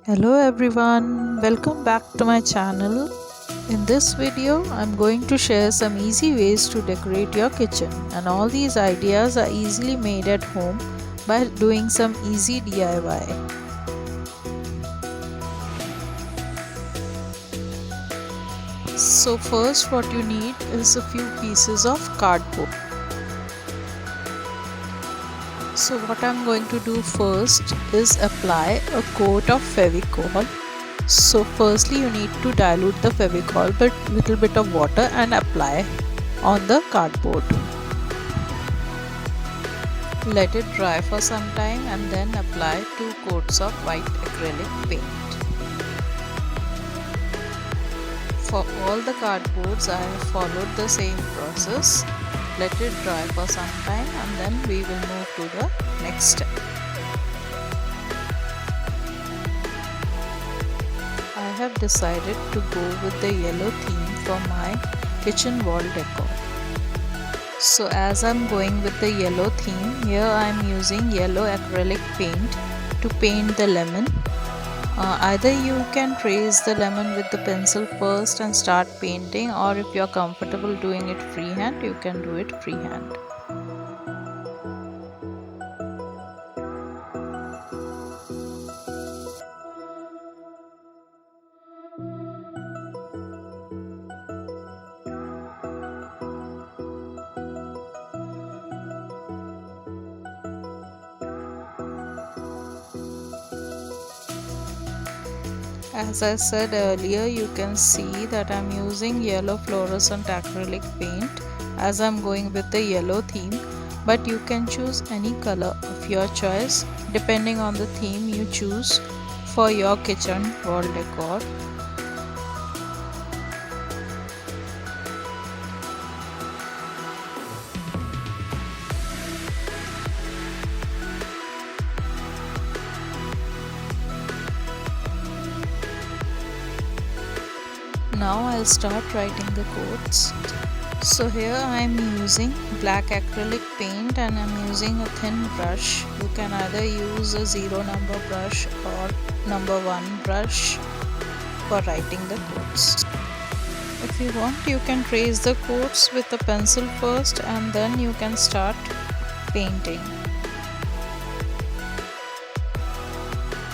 Hello everyone, welcome back to my channel. In this video, I'm going to share some easy ways to decorate your kitchen, and all these ideas are easily made at home by doing some easy DIY. So first what you need is a few pieces of cardboard. So what I'm going to do first is apply a coat of Fevicol. So firstly you need to dilute the Fevicol with little bit of water and apply on the cardboard. Let it dry for some time and then apply 2 coats of white acrylic paint. For all the cardboards I have followed the same process. Let it dry for some time and then we will move to the next step. I have decided to go with the yellow theme for my kitchen wall decor. So as I'm going with the yellow theme, here I'm using yellow acrylic paint to paint the lemon. Either you can trace the lemon with the pencil first and start painting, or if you're comfortable doing it freehand, you can do it freehand. As I said earlier, you can see that I'm using yellow fluorescent acrylic paint as I'm going with the yellow theme, but you can choose any color of your choice depending on the theme you choose for your kitchen wall decor. Now I'll start writing the codes. So here I am using black acrylic paint and I'm using a thin brush. You can either use a 0 number brush or number 1 brush for writing the codes. If you want, you can trace the codes with a pencil first and then you can start painting.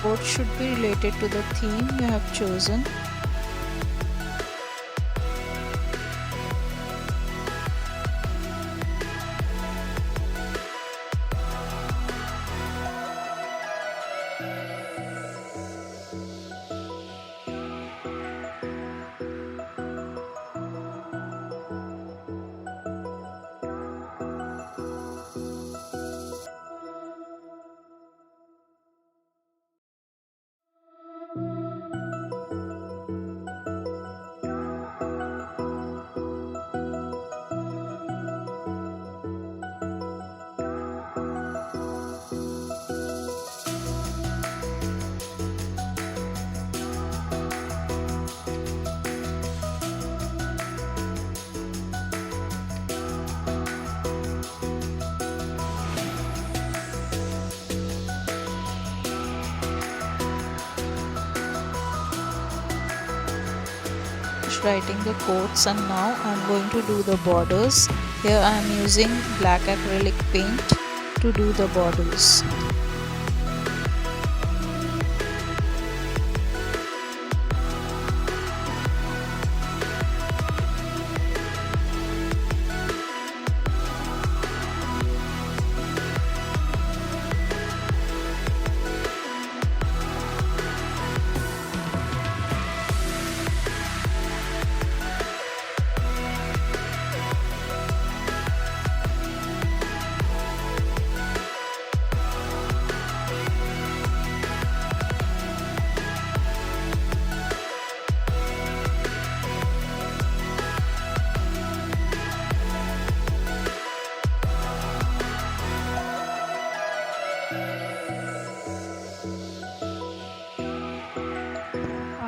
Code should be related to the theme you have chosen. Writing the codes, and now I'm going to do the borders. Here I am using black acrylic paint to do the borders.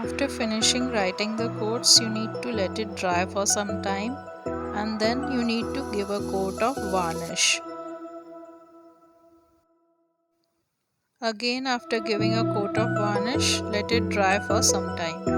After finishing writing the codes, you need to let it dry for some time and then you need to give a coat of varnish. Again, after giving a coat of varnish, let it dry for some time.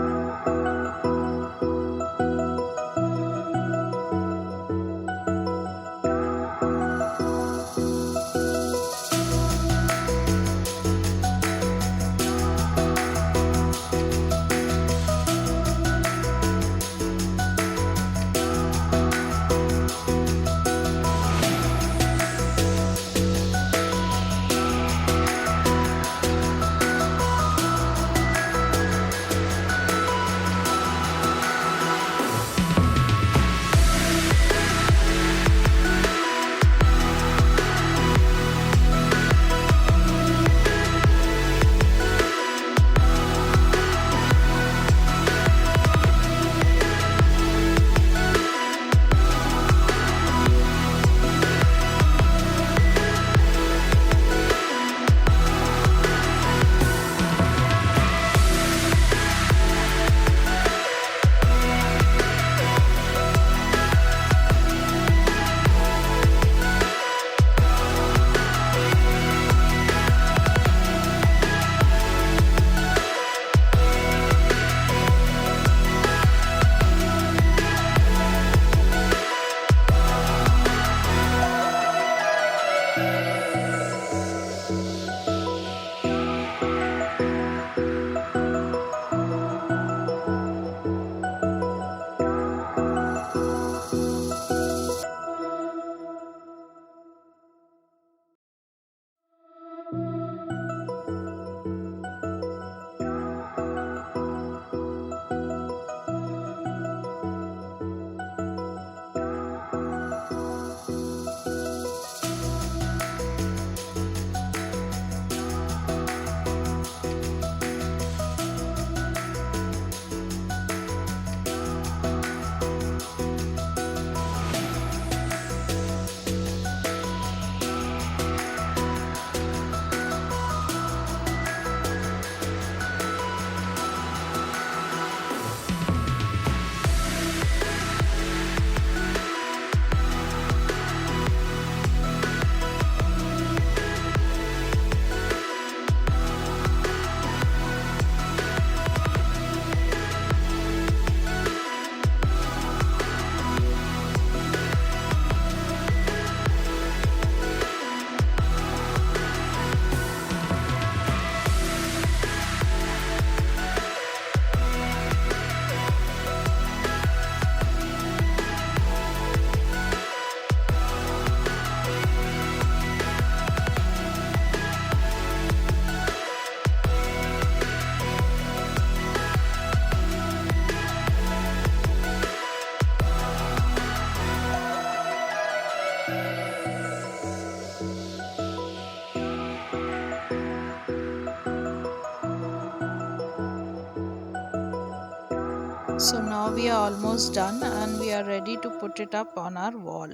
So now we are almost done and we are ready to put it up on our wall.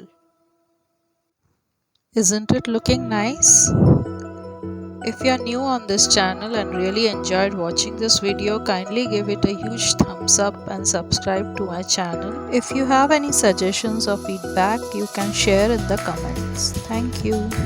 Isn't it looking nice? If you are new on this channel and really enjoyed watching this video, kindly give it a huge thumbs up and subscribe to my channel. If you have any suggestions or feedback, you can share in the comments. Thank you.